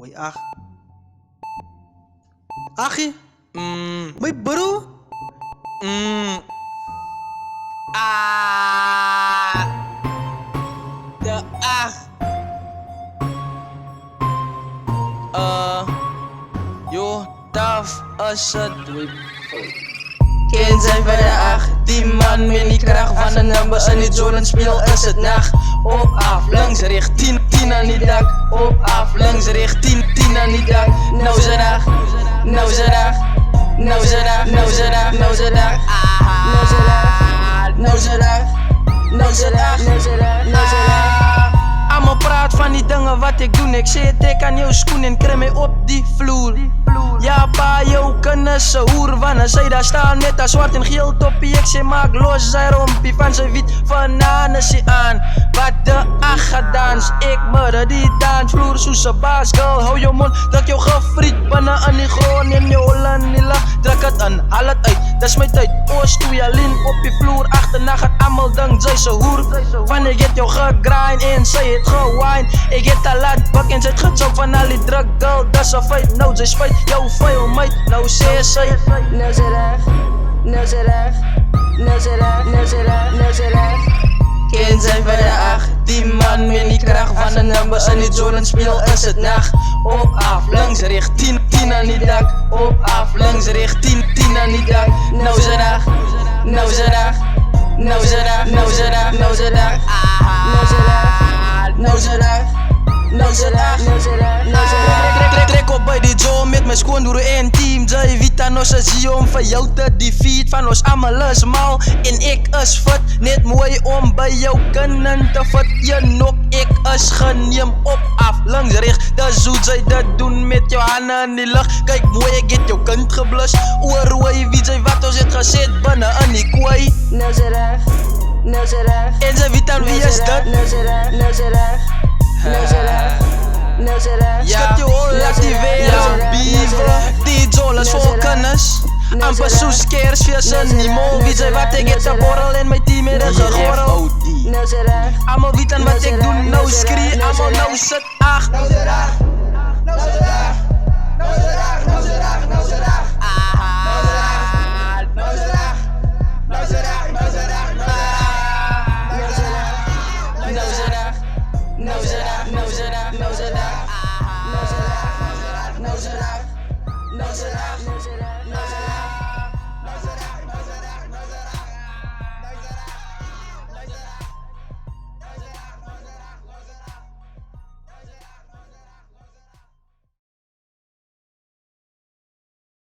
Woi ach. Achie? May bro? De ach. Yo, taf as het dwip. Kind zijn bij de acht. Die man met die kracht van de numbers en die zon speel is het nacht. Op af, langs richt 10 aan die dak. Op af, langs richt 10 aan die dak. Nou ze dag, nou ze dag, nou ze dag, nou ze dag, nou ze dag. Nou ze dag, nou ze dag, nou ze dag, nou ze dag, nou ze dag. Allemaal praat van die dingen wat ik doe. Ik zit ik aan jouw schoen en krim mee op die vloer. Ja pa, jou kunnen ze hoer. Wanneer zij daar staan met haar zwart en geel toppie. Ik zeg maak los zijn rompie van zijn wit bananen ze aan. Wat de ach gedaan, ik murder die dansvloer. Soese baas girl, hou je mond, druk jou gefriet. Binnen aan die grond, neem je holland die lach. Druk het aan, haal het uit, dat is mijn tijd. Oors toe je lin op je vloer. Achterna gaat allemaal dank, zij ze hoer. Van ik het jou gegrind en zij het gewine. Ik het al laat bak en zij het gechokt van al die druk girl. Dat is een feit, nou zij spijt jou veel meid. Nou zeg zij, nou ze dag, nou ze dag, nou ze dag, nou ze dag, nou ze dag. Kind zijn bij de acht. Die man met die kracht van de numbers en die zon speel is het nacht. Op af, langs richt 10 aan die dak. Op af, langs richt 10 aan die dak. Nou ze dag, nou ze dag, nou ze dag, nou ze dag, nou ze dag. Nou ze dag, nou ze dag, nou ze dag, nou ze dag, nou ze dag. Trek op bij die Joe met mijn schoonbroer en team. Zij weet aan ons zie om van jou te defeat. Van ons allemaal is mal en ik is fit. Net mooi om bij jou kunnen te fit. Je nok, ik is geneem op af langs richt. Dat zoet zij dat doen met jou handen in die lucht. Kijk mooi, ik het jou kind geblust. Oorrooi, wie zij wat ons het gezet binnen in die kooi. Nou ze dag, nou ze dag. En zij weet aan wie is dat? Nou ze dag, nou ze dag, nou ze dag. Schud je hol, laat die wereld bieven. Die zolen is vol kennis. Amper zo scares, via niet mooi. Wie zei wat ik het te borrel en mijn team in het gegorrel. Allemaal weten wat ik doe, nou scree. Allemaal nou zit ach.